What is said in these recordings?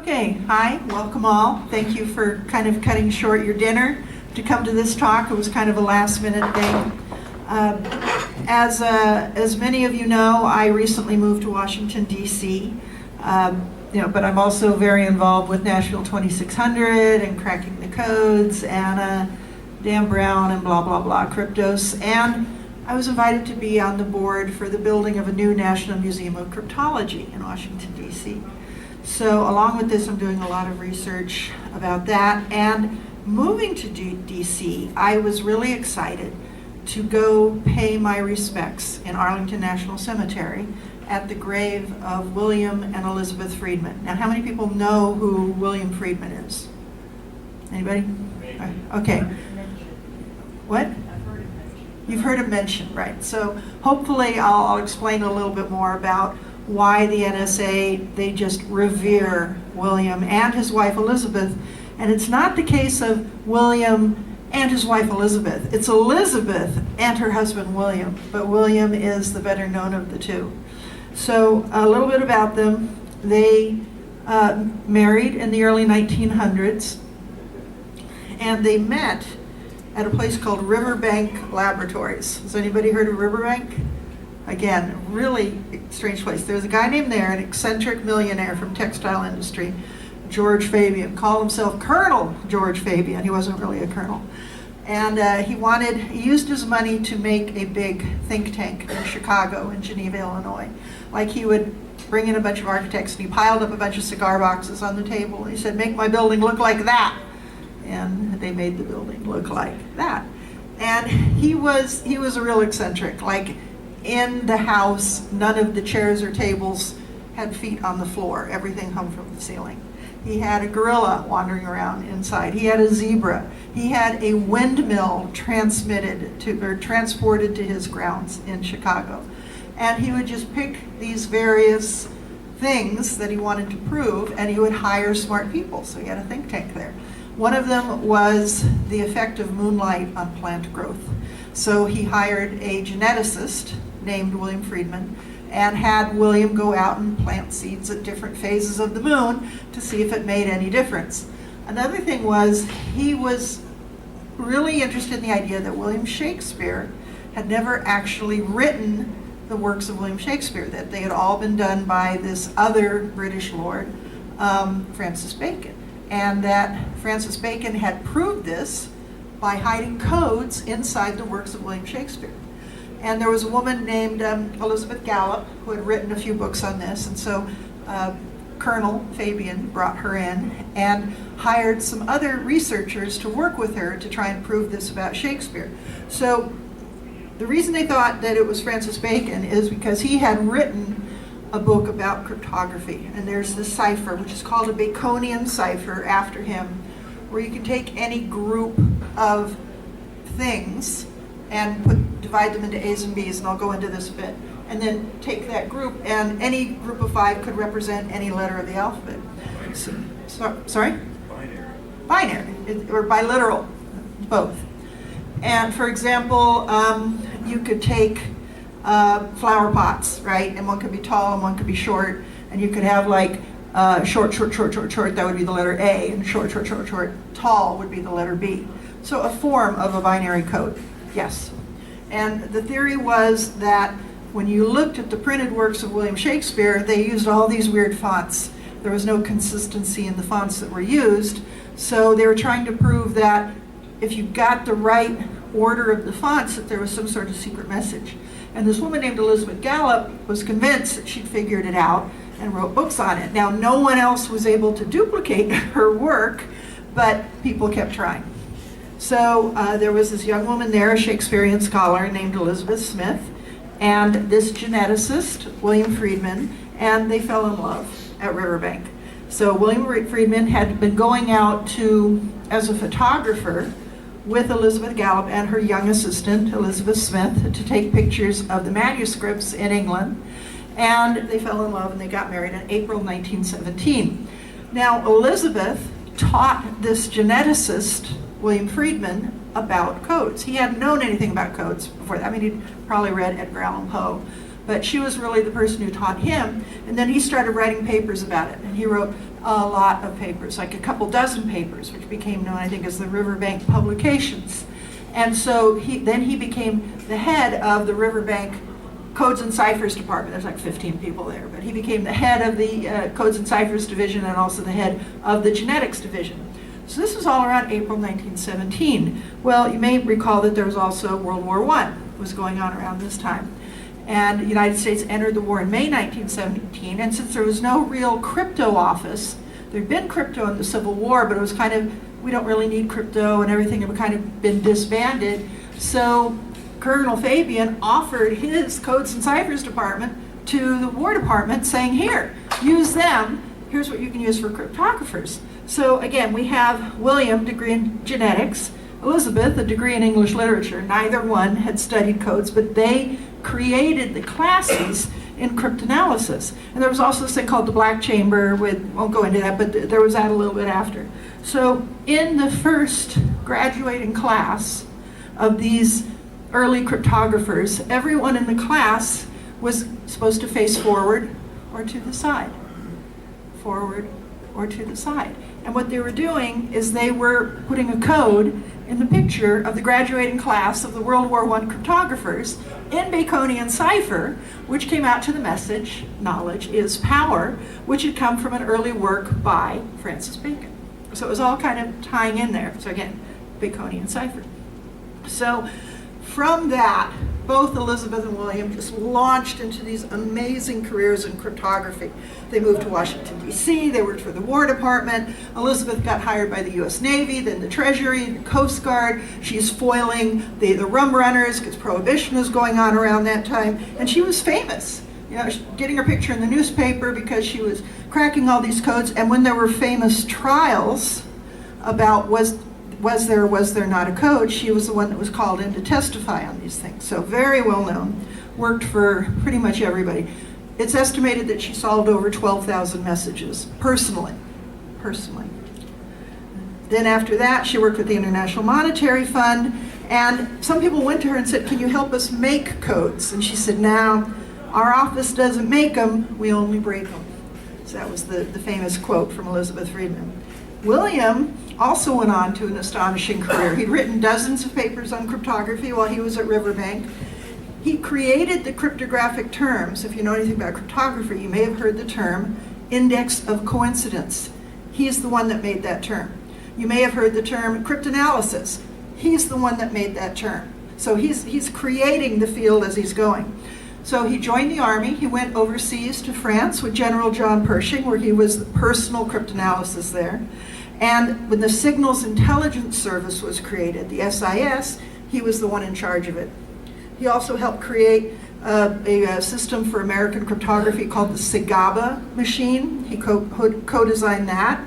Okay, hi, welcome all. Thank you for kind of cutting short your dinner to come to this talk. It was kind of a last minute thing. As many of you know, I recently moved to Washington, D.C., but I'm also very involved with National 2600 and cracking the codes, Anna, Dan Brown, and blah, blah, blah, Cryptos. And I was invited to be on the board for the building of a new National Museum of Cryptology in Washington, D.C. So along with this, I'm doing a lot of research about that. And moving to D.C., I was really excited to go pay my respects in Arlington National Cemetery at the grave of William and Elizebeth Friedman. Now, how many people know who William Friedman is? Anybody? Okay. What? You've heard him mentioned, right? So hopefully I'll explain a little bit more about why the NSA, they just revere William and his wife Elizebeth. And it's not the case of William and his wife Elizebeth. It's Elizabeth and her husband William, but William is the better known of the two. So a little bit about them. They married in the early 1900s, and they met at a place called Riverbank Laboratories. Has anybody heard of Riverbank? Again, really strange place. There's a guy named there, an eccentric millionaire from textile industry, George Fabian, called himself Colonel George Fabian. He wasn't really a colonel. And he used his money to make a big think tank in Chicago and Geneva, Illinois. Like he would bring in a bunch of architects and he piled up a bunch of cigar boxes on the table. He said, make my building look like that. And they made the building look like that. And he was a real eccentric. Like in the house, none of the chairs or tables had feet on the floor. Everything hung from the ceiling. He had a gorilla wandering around inside. He had a zebra. He had a windmill transported to his grounds in Chicago. And he would just pick these various things that he wanted to prove, and he would hire smart people. So he had a think tank there. One of them was the effect of moonlight on plant growth. So he hired a geneticist named William Friedman and had William go out and plant seeds at different phases of the moon to see if it made any difference. Another thing was he was really interested in the idea that William Shakespeare had never actually written the works of William Shakespeare, that they had all been done by this other British lord, Francis Bacon, and that Francis Bacon had proved this by hiding codes inside the works of William Shakespeare. And there was a woman named Elizabeth Gallup who had written a few books on this, and so Colonel Fabian brought her in and hired some other researchers to work with her to try and prove this about Shakespeare. So the reason they thought that it was Francis Bacon is because he had written a book about cryptography, and there's this cipher which is called a Baconian Cipher after him, where you can take any group of things and divide them into A's and B's, and I'll go into this a bit, and then take that group, and any group of 5 could represent any letter of the alphabet. Sorry? Binary, or biliteral, both. And for example, you could take flower pots, right? And one could be tall and one could be short, and you could have like short, that would be the letter A, and short, tall would be the letter B. So a form of a binary code, yes. And the theory was that when you looked at the printed works of William Shakespeare, they used all these weird fonts. There was no consistency in the fonts that were used, so they were trying to prove that if you got the right order of the fonts, that there was some sort of secret message. And this woman named Elizabeth Gallup was convinced that she'd figured it out and wrote books on it. Now, no one else was able to duplicate her work, but people kept trying. So there was this young woman there, a Shakespearean scholar named Elizabeth Smith, and this geneticist, William Friedman, and they fell in love at Riverbank. So William Friedman had been going out as a photographer with Elizabeth Gallup and her young assistant, Elizabeth Smith, to take pictures of the manuscripts in England. And they fell in love and they got married in April 1917. Now, Elizabeth taught this geneticist, William Friedman, about codes. He hadn't known anything about codes before that. I mean, he'd probably read Edgar Allan Poe, but she was really the person who taught him. And then he started writing papers about it, and he wrote a lot of papers, like a couple dozen papers, which became known, I think, as the Riverbank publications. And so then he became the head of the Riverbank Codes and Ciphers department. There's like 15 people there, but he became the head of the Codes and Ciphers division and also the head of the genetics division. So this was all around April 1917. Well, you may recall that there was also World War I was going on around this time. And the United States entered the war in May 1917, and since there was no real crypto office, there'd been crypto in the Civil War, but it was kind of, we don't really need crypto, and everything had kind of been disbanded. So Colonel Fabian offered his Codes and Ciphers department to the War Department, saying, here, use them, here's what you can use for cryptographers. So again, we have William, degree in genetics, Elizabeth, a degree in English literature. Neither one had studied codes, but they created the classes in cryptanalysis. And there was also this thing called the Black Chamber, won't go into that, but there was that a little bit after. So in the first graduating class of these early cryptographers, everyone in the class was supposed to face forward or to the side. Forward or to the side. And what they were doing is they were putting a code in the picture of the graduating class of the World War I cryptographers in Baconian Cipher, which came out to the message, knowledge is power, which had come from an early work by Francis Bacon. So it was all kind of tying in there. So again, Baconian Cipher. So from that, both Elizabeth and William just launched into these amazing careers in cryptography. They moved to Washington, D.C., they worked for the War Department. Elizabeth got hired by the U.S. Navy, then the Treasury, the Coast Guard. She's foiling the rum runners because Prohibition was going on around that time, and she was famous. You know, getting her picture in the newspaper because she was cracking all these codes, and when there were famous trials about was there or was there not a code, she was the one that was called in to testify on these things. So very well known, worked for pretty much everybody. It's estimated that she solved over 12,000 messages, personally. Then after that, she worked with the International Monetary Fund, and some people went to her and said, can you help us make codes? And she said, no, our office doesn't make them, we only break them. So that was the famous quote from Elizabeth Friedman. William also went on to an astonishing career. He'd written dozens of papers on cryptography while he was at Riverbank. He created the cryptographic terms. If you know anything about cryptography, you may have heard the term index of coincidence. He's the one that made that term. You may have heard the term cryptanalysis. He's the one that made that term. So he's creating the field as he's going. So he joined the Army. He went overseas to France with General John Pershing, where he was the personal cryptanalysis there. And when the Signals Intelligence Service was created, the SIS, he was the one in charge of it. He also helped create a system for American cryptography called the SIGABA machine. He co-designed that.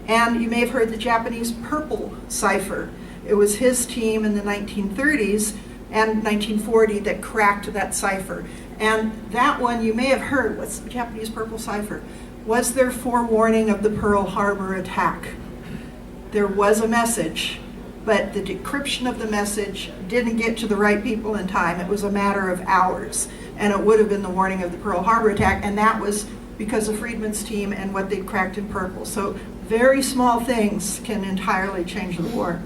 And you may have heard the Japanese purple cipher. It was his team in the 1930s and 1940 that cracked that cipher. And that one you may have heard, what's the Japanese purple cipher? Was there forewarning of the Pearl Harbor attack? There was a message, but the decryption of the message didn't get to the right people in time. It was a matter of hours, and it would have been the warning of the Pearl Harbor attack, and that was because of Friedman's team and what they'd cracked in purple. So very small things can entirely change the war.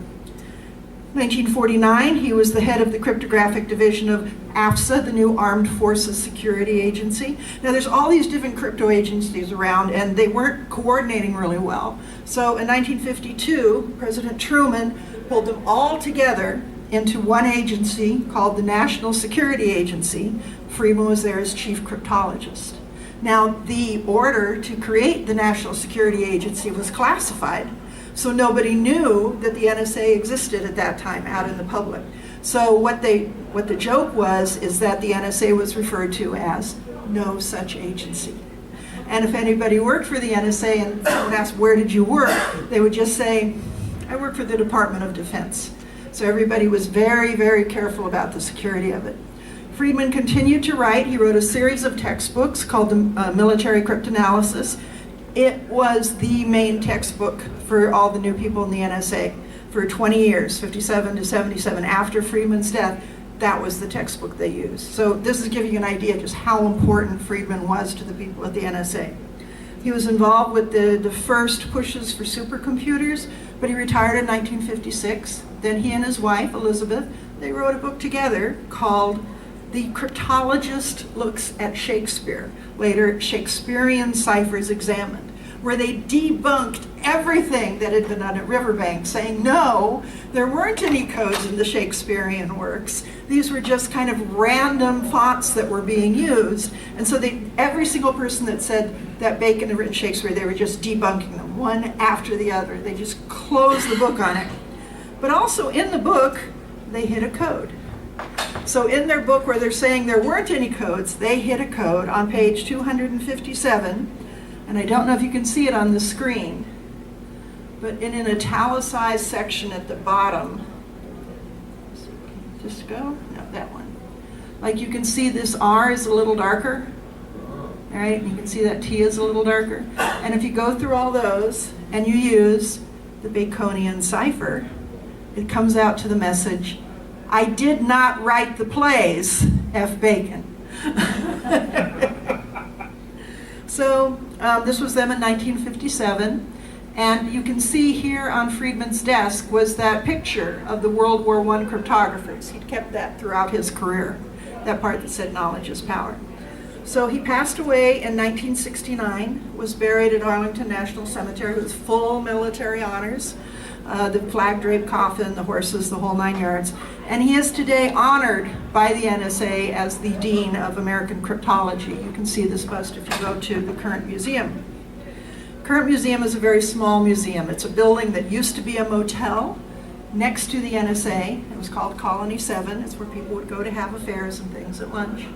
1949, he was the head of the cryptographic division of AFSA, the new Armed Forces Security Agency. Now there's all these different crypto agencies around, and they weren't coordinating really well. So in 1952, President Truman pulled them all together into one agency called the National Security Agency. Friedman was there as chief cryptologist. Now the order to create the National Security Agency was classified, so nobody knew that the NSA existed at that time out in the public. So what the joke was is that the NSA was referred to as no such agency. And if anybody worked for the NSA and someone asked, where did you work? They would just say, I work for the Department of Defense. So everybody was very, very careful about the security of it. Friedman continued to write. He wrote a series of textbooks called the Military Cryptanalysis. It was the main textbook for all the new people in the NSA for 20 years, 57 to 77. After Friedman's death, that was the textbook they used. So this is giving you an idea just how important Friedman was to the people at the NSA. He was involved with the first pushes for supercomputers, but he retired in 1956. Then he and his wife, Elizabeth, they wrote a book together called The Cryptologist Looks at Shakespeare, later Shakespearean Ciphers Examined, where they debunked everything that had been done at Riverbank, saying, no, there weren't any codes in the Shakespearean works. These were just kind of random thoughts that were being used. And so every single person that said that Bacon had written Shakespeare, they were just debunking them, one after the other. They just closed the book on it. But also in the book, they hit a code. So in their book where they're saying there weren't any codes, they hit a code on page 257. And I don't know if you can see it on the screen, but in an italicized section at the bottom, just go, no, that one. Like you can see this R is a little darker, all right? You can see that T is a little darker. And if you go through all those and you use the Baconian Cipher, it comes out to the message, I did not write the plays, F. Bacon. So this was them in 1957, and you can see here on Friedman's desk was that picture of the World War I cryptographers. He'd kept that throughout his career, that part that said knowledge is power. So he passed away in 1969, was buried at Arlington National Cemetery with full military honors, the flag-draped coffin, the horses, the whole 9 yards. And he is today honored by the NSA as the Dean of American Cryptology. You can see this bust if you go to the current museum. Current museum is a very small museum. It's a building that used to be a motel next to the NSA. It was called Colony 7. It's where people would go to have affairs and things at lunch.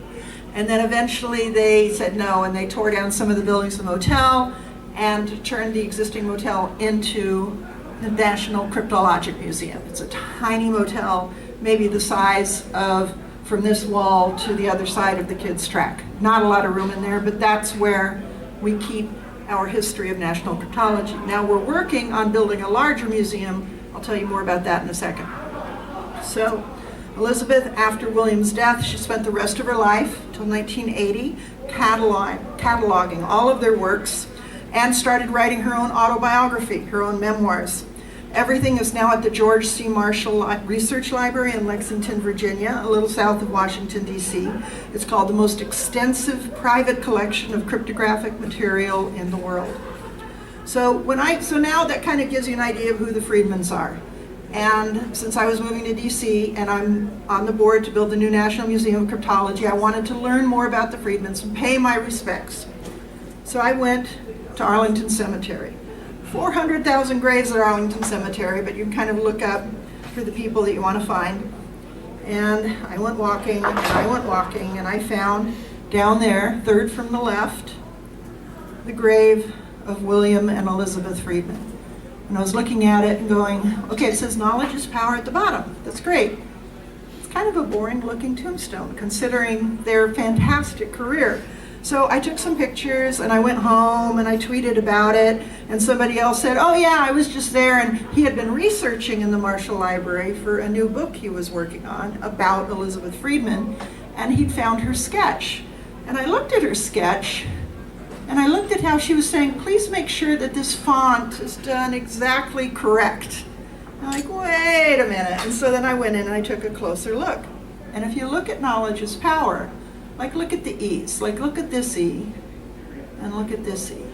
And then eventually they said no, and they tore down some of the buildings of the motel and turned the existing motel into the National Cryptologic Museum. It's a tiny motel, maybe the size of from this wall to the other side of the kids' track. Not a lot of room in there, but that's where we keep our history of national cryptology. Now we're working on building a larger museum. I'll tell you more about that in a second. So Elizabeth, after William's death, she spent the rest of her life, till 1980, cataloging all of their works and started writing her own autobiography, her own memoirs. Everything is now at the George C. Marshall Research Library in Lexington, Virginia, a little south of Washington, D.C. It's called the most extensive private collection of cryptographic material in the world. So now that kind of gives you an idea of who the Friedmans are. And since I was moving to D.C. and I'm on the board to build the new National Museum of Cryptology, I wanted to learn more about the Friedmans and pay my respects. So I went to Arlington Cemetery. 400,000 graves at Arlington Cemetery, but you can kind of look up for the people that you want to find. And I went walking, and I found down there, third from the left, the grave of William and Elizabeth Friedman. And I was looking at it and going, okay, it says knowledge is power at the bottom. That's great. It's kind of a boring looking tombstone considering their fantastic career. So I took some pictures and I went home and I tweeted about it, and somebody else said, oh yeah, I was just there, and he had been researching in the Marshall Library for a new book he was working on about Elizabeth Friedman, and he'd found her sketch. And I looked at her sketch and I looked at how she was saying, please make sure that this font is done exactly correct. I'm like, wait a minute. And so then I went in and I took a closer look. And if you look at knowledge is power, like look at the E's, like look at this E and look at this E.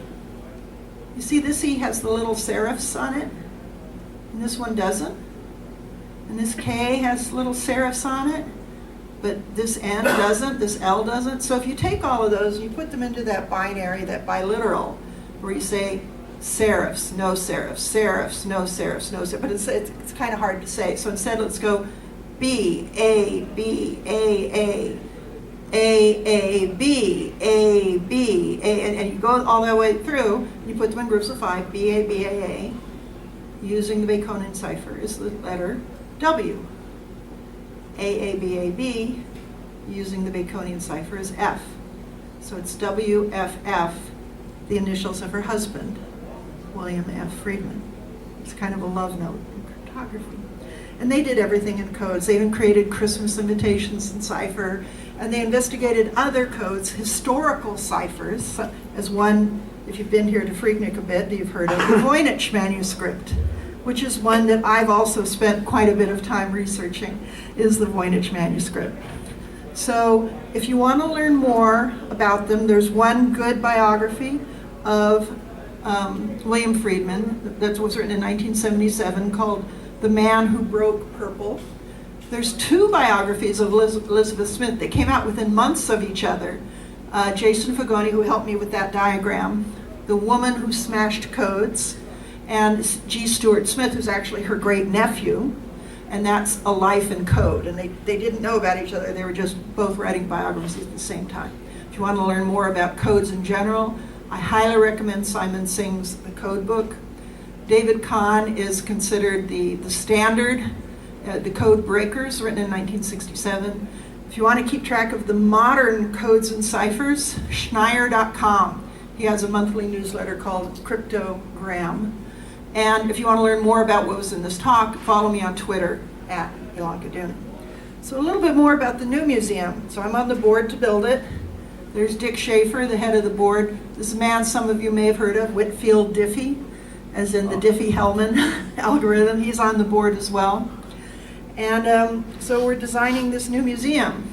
You see this E has the little serifs on it, and this one doesn't. And this K has little serifs on it, but this N doesn't, this L doesn't. So if you take all of those and you put them into that binary, that biliteral, where you say serifs, no serifs, serifs, no serifs, no serifs, but it's kind of hard to say. So instead let's go B, A, B, A, B, A, B, A, and you go all the way through, and you put them in groups of 5, B, A, B, A. Using the Baconian cipher is the letter W. A, B, A, B, using the Baconian cipher is F. So it's W, F, F, the initials of her husband, William F. Friedman. It's kind of a love note in cryptography. And they did everything in codes. They even created Christmas invitations in cipher. And they investigated other codes, historical ciphers, as one, if you've been here to Friedman a bit, you've heard of the Voynich Manuscript, which is one that I've also spent quite a bit of time researching, is the Voynich Manuscript. So if you want to learn more about them, there's one good biography of William Friedman that was written in 1977 called The Man Who Broke Purple. There's two biographies of Elizabeth Smith. They came out within months of each other. Jason Fagoni, who helped me with that diagram, The Woman Who Smashed Codes, and G. Stuart Smith, who's actually her great nephew, and that's A Life in Code. And they didn't know about each other. They were just both writing biographies at the same time. If you want to learn more about codes in general, I highly recommend Simon Singh's The Code Book. David Kahn is considered the standard, the Code Breakers, written in 1967. If you want to keep track of the modern codes and ciphers, Schneier.com. He has a monthly newsletter called Cryptogram. And if you want to learn more about what was in this talk, follow me on Twitter at Elonka. So a little bit more about the new museum. So I'm on the board to build it. There's Dick Schaefer, the head of the board. This is a man some of you may have heard of, Whitfield Diffie, as in the Diffie-Hellman algorithm. He's on the board as well. And so we're designing this new museum.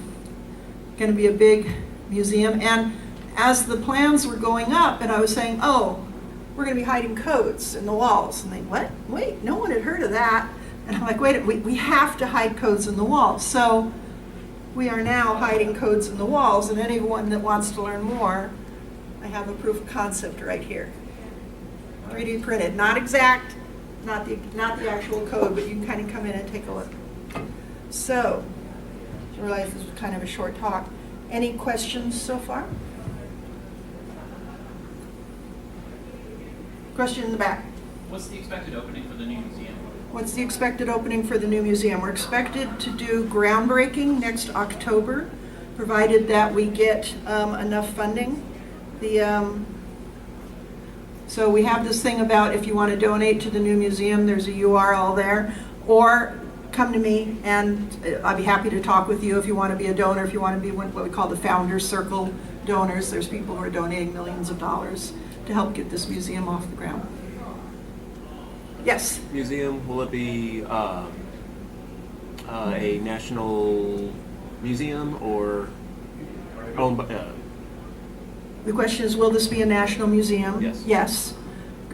Going to be a big museum. And as the plans were going up, and I was saying, oh, we're going to be hiding codes in the walls. And they, what? Wait, no one had heard of that. And I'm like, wait, we have to hide codes in the walls. So we are now hiding codes in the walls, and anyone that wants to learn more, I have a proof of concept right here. 3D printed, not exact, not the actual code, but you can kind of come in and take a look. So, I realize this was kind of a short talk. Any questions so far? Question in the back. What's the expected opening for the new museum? What's the expected opening for the new museum? We're expected to do groundbreaking next October, provided that we get enough funding. So we have this thing about if you want to donate to the new museum, there's a URL there, or come to me and I'll be happy to talk with you if you want to be a donor, if you want to be what we call the Founders Circle donors. There's people who are donating millions of dollars to help get this museum off the ground. Yes? Museum, will it be a national museum or owned by, The question is, will this be a national museum? Yes. Yes.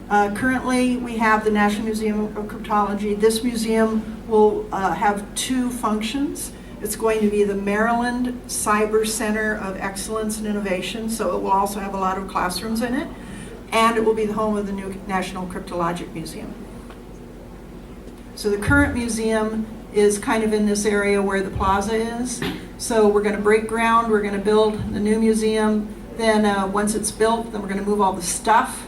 Currently, we have the National Museum of Cryptology. This museum will have two functions. It's going to be the Maryland Cyber Center of Excellence and Innovation, so it will also have a lot of classrooms in it, and it will be the home of the new National Cryptologic Museum. So the current museum is kind of in this area where the plaza is. So we're going to break ground, we're going to build the new museum, then once it's built, then we're going to move all the stuff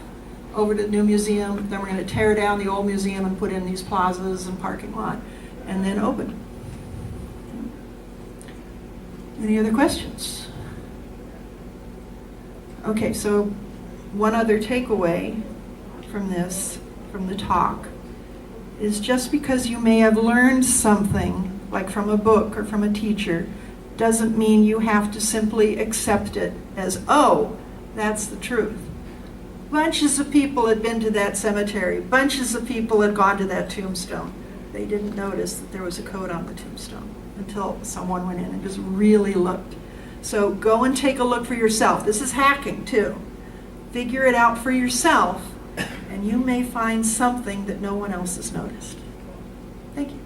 over to the new museum, then we're going to tear down the old museum and put in these plazas and parking lot, and then open. Any other questions? Okay, so one other takeaway from this, from the talk, is just because you may have learned something, like from a book or from a teacher, doesn't mean you have to simply accept it as, oh, that's the truth. Bunches of people had been to that cemetery. Bunches of people had gone to that tombstone. They didn't notice that there was a code on the tombstone until someone went in and just really looked. So go and take a look for yourself. This is hacking too. Figure it out for yourself, and you may find something that no one else has noticed. Thank you.